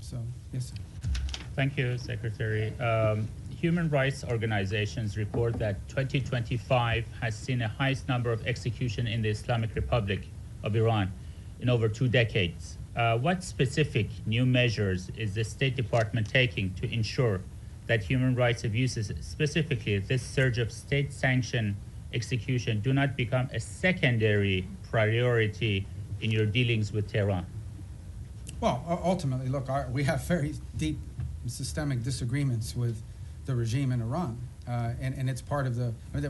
So, yes, sir. Thank you, Secretary. Human rights organizations report that 2025 has seen the highest number of executions in the Islamic Republic of Iran in over 2 decades. What specific new measures is the State Department taking to ensure that human rights abuses, specifically this surge of state-sanctioned execution, do not become a secondary priority in your dealings with Tehran? Well, ultimately, look, we have very deep systemic disagreements with the regime in Iran, and it's part of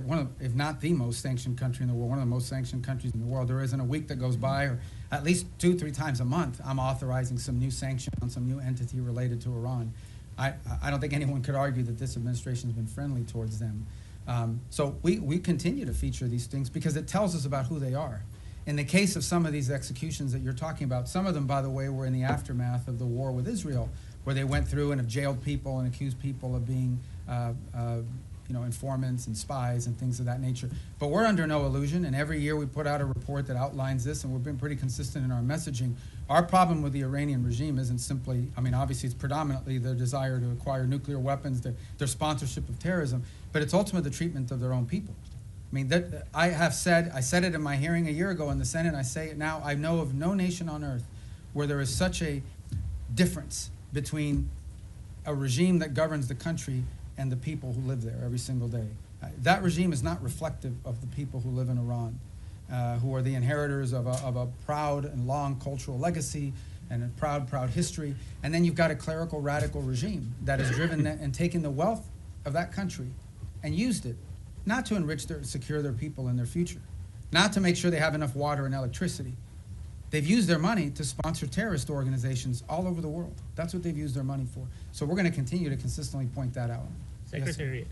one of, if not the most sanctioned country in the world, one of the most sanctioned countries in the world. There isn't a week that goes by, or at least 2-3 times a month, I'm authorizing some new sanction on some new entity related to Iran. I don't think anyone could argue that this administration has been friendly towards them. So we continue to feature these things because it tells us about who they are. In the case of some of these executions that you're talking about, some of them, by the way, were in the aftermath of the war with Israel, where they went through and have jailed people and accused people of being informants and spies and things of that nature. But we're under no illusion, and every year we put out a report that outlines this, and we've been pretty consistent in our messaging. Our problem with the Iranian regime isn't simply, obviously it's predominantly their desire to acquire nuclear weapons, their sponsorship of terrorism, but it's ultimately the treatment of their own people. I said it in my hearing a year ago in the Senate, and I say it now, I know of no nation on earth where there is such a difference between a regime that governs the country and the people who live there every single day. That regime is not reflective of the people who live in Iran, who are the inheritors of a proud and long cultural legacy and a proud history. And then you've got a clerical radical regime that has driven and taken the wealth of that country and used it, not to secure their people and their future, not to make sure they have enough water and electricity. They've used their money to sponsor terrorist organizations all over the world. That's what they've used their money for. So we're going to continue to consistently point that out. Secretary,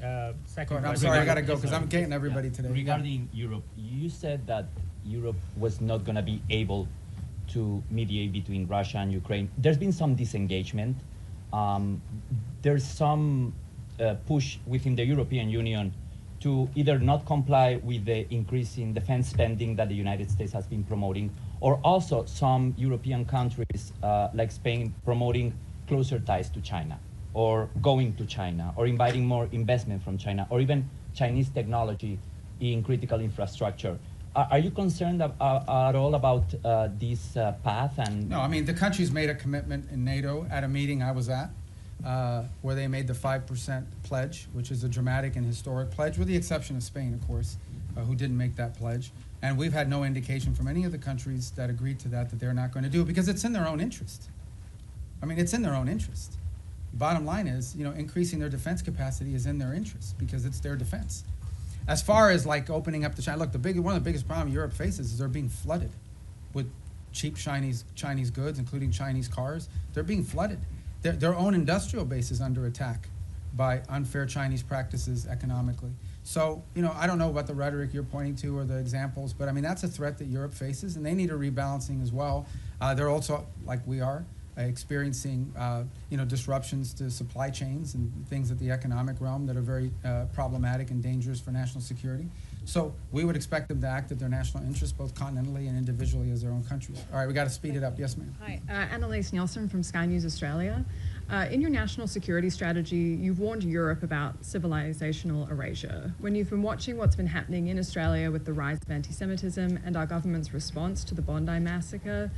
second. I'm sorry, I got to go because I'm getting everybody today. Regarding Europe, you said that Europe was not going to be able to mediate between Russia and Ukraine. There's been some disengagement. There's some push within the European Union to either not comply with the increase in defense spending that the United States has been promoting, or also some European countries like Spain promoting closer ties to China, or going to China, or inviting more investment from China, or even Chinese technology in critical infrastructure. Are you concerned at all about this path? No, the countries made a commitment in NATO at a meeting I was at, where they made the 5% pledge, which is a dramatic and historic pledge, with the exception of Spain, of course, who didn't make that pledge. And we've had no indication from any of the countries that agreed to that they're not going to do it, because it's in their own interest. It's in their own interest. Bottom line is, increasing their defense capacity is in their interest because it's their defense. As far as opening up to China, look, one of the biggest problems Europe faces is they're being flooded with cheap Chinese goods, including Chinese cars. They're being flooded. Their own industrial base is under attack by unfair Chinese practices economically. So, I don't know about the rhetoric you're pointing to or the examples, but that's a threat that Europe faces, and they need a rebalancing as well. They're also, like we are, experiencing disruptions to supply chains and things at the economic realm that are very problematic and dangerous for national security. So we would expect them to act at their national interests, both continentally and individually as their own countries. All right, we got to speed it up. Yes, ma'am. Hi, Annalise Nielsen from Sky News Australia. In your national security strategy, you've warned Europe about civilizational erasure. When you've been watching what's been happening in Australia with the rise of anti-Semitism and our government's response to the Bondi massacre,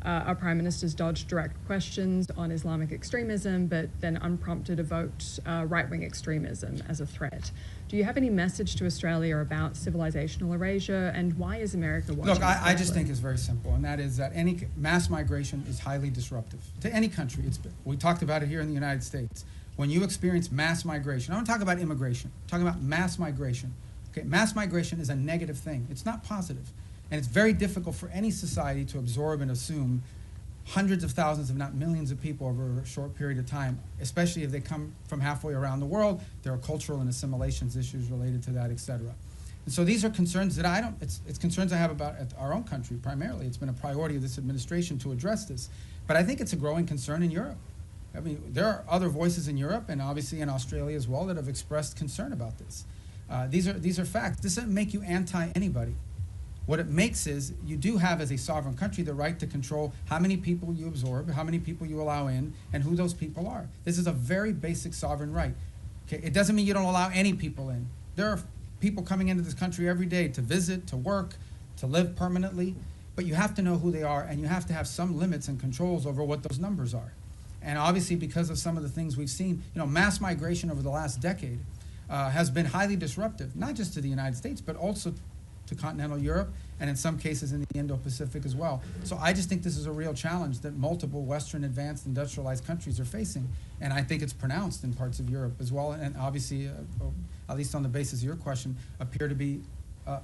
our Prime Minister's dodged direct questions on Islamic extremism, but then unprompted evoked right-wing extremism as a threat. Do you have any message to Australia about civilizational erasure, and why is America watching? Look, I just think it's very simple, and that is that any mass migration is highly disruptive to any country. We talked about it here in the United States. When you experience mass migration, I don't talk about immigration, I'm talking about mass migration. Okay, mass migration is a negative thing. It's not positive. And it's very difficult for any society to absorb and assume hundreds of thousands, if not millions of people over a short period of time, especially if they come from halfway around the world. There are cultural and assimilations issues related to that, et cetera. And so these are concerns that it's concerns I have about our own country primarily. It's been a priority of this administration to address this. But I think it's a growing concern in Europe. There are other voices in Europe and obviously in Australia as well that have expressed concern about this. These are facts. This doesn't make you anti-anybody. What it makes is you do have, as a sovereign country, the right to control how many people you absorb, how many people you allow in, and who those people are. This is a very basic sovereign right. Okay? It doesn't mean you don't allow any people in. There are people coming into this country every day to visit, to work, to live permanently, but you have to know who they are, and you have to have some limits and controls over what those numbers are. And obviously, because of some of the things we've seen, mass migration over the last decade has been highly disruptive, not just to the United States, but also to continental Europe, and in some cases in the Indo-Pacific as well. So I just think this is a real challenge that multiple Western advanced industrialized countries are facing, and I think it's pronounced in parts of Europe as well, and obviously, at least on the basis of your question, appear to be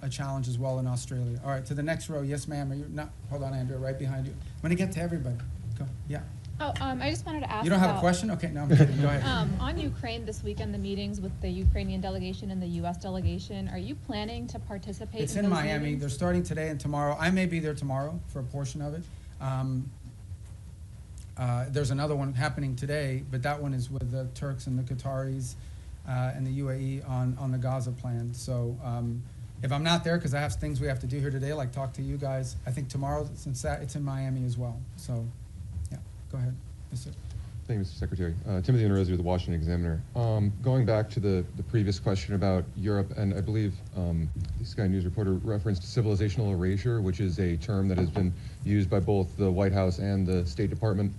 a challenge as well in Australia. All right, to the next row. Yes, ma'am. Are you not? Hold on, Andrea, right behind you. I'm going to get to everybody. Go. Yeah. Oh, I just wanted to ask. You don't have a question? Okay, no, I'm kidding. Go ahead. On Ukraine this weekend, the meetings with the Ukrainian delegation and the U.S. delegation, are you planning to participate It's in in those Miami. meetings? They're starting today and tomorrow. I may be there tomorrow for a portion of it. There's another one happening today, but that one is with the Turks and the Qataris and the UAE on the Gaza plan. So if I'm not there, because I have things we have to do here today, like talk to you guys, I think tomorrow, since it's in Miami as well. So, yeah, go ahead. Yes, sir. Thank you, Mr. Secretary. Timothy Onorezi with the Washington Examiner. Going back to the previous question about Europe, and I believe the Sky News reporter referenced civilizational erasure, which is a term that has been used by both the White House and the State Department.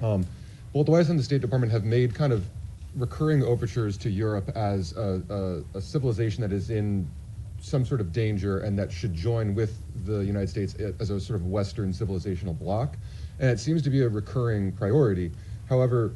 Both the White House and the State Department have made kind of recurring overtures to Europe as a civilization that is in some sort of danger and that should join with the United States as a sort of Western civilizational bloc. And it seems to be a recurring priority. However,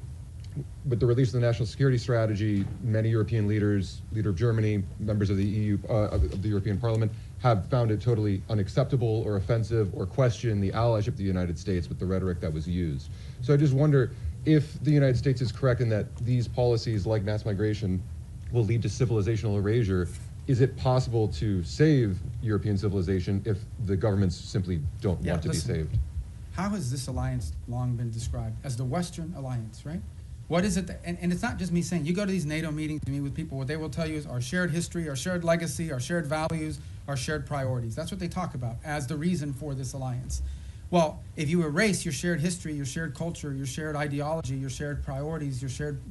with the release of the National Security Strategy, many European leaders, leader of Germany, members of the EU, of the European Parliament, have found it totally unacceptable or offensive or question the allyship of the United States with the rhetoric that was used. So I just wonder if the United States is correct in that these policies, like mass migration, will lead to civilizational erasure. Is it possible to save European civilization if the governments simply don't want to be saved? How has this alliance long been described? As the Western alliance, right? What is it that, and it's not just me saying, you go to these NATO meetings, you meet with people, what they will tell you is our shared history, our shared legacy, our shared values, our shared priorities. That's what they talk about as the reason for this alliance. Well, if you erase your shared history, your shared culture, your shared ideology, your shared priorities, your shared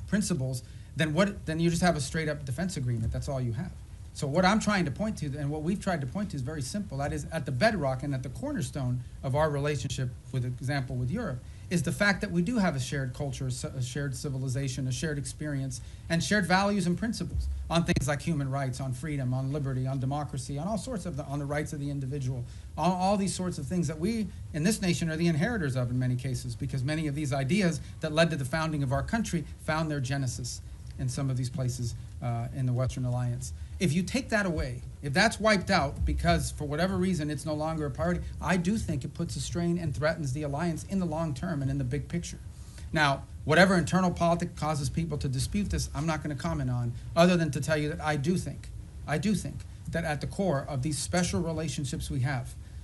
principles, then you just have a straight up defense agreement. That's all you have. So what I'm trying to point to, and what we've tried to point to, is very simple. That is, at the bedrock and at the cornerstone of our relationship, with example with Europe, is the fact that we do have a shared culture, a shared civilization, a shared experience, and shared values and principles on things like human rights, on freedom, on liberty, on democracy, on all sorts of on the rights of the individual, on all these sorts of things that we in this nation are the inheritors of in many cases, because many of these ideas that led to the founding of our country found their genesis in some of these places in the Western Alliance. If you take that away, if that's wiped out because for whatever reason it's no longer a priority, I do think it puts a strain and threatens the alliance in the long term and in the big picture. Now, whatever internal politics causes people to dispute this, I'm not going to comment on, other than to tell you that I do think that at the core of these special relationships we have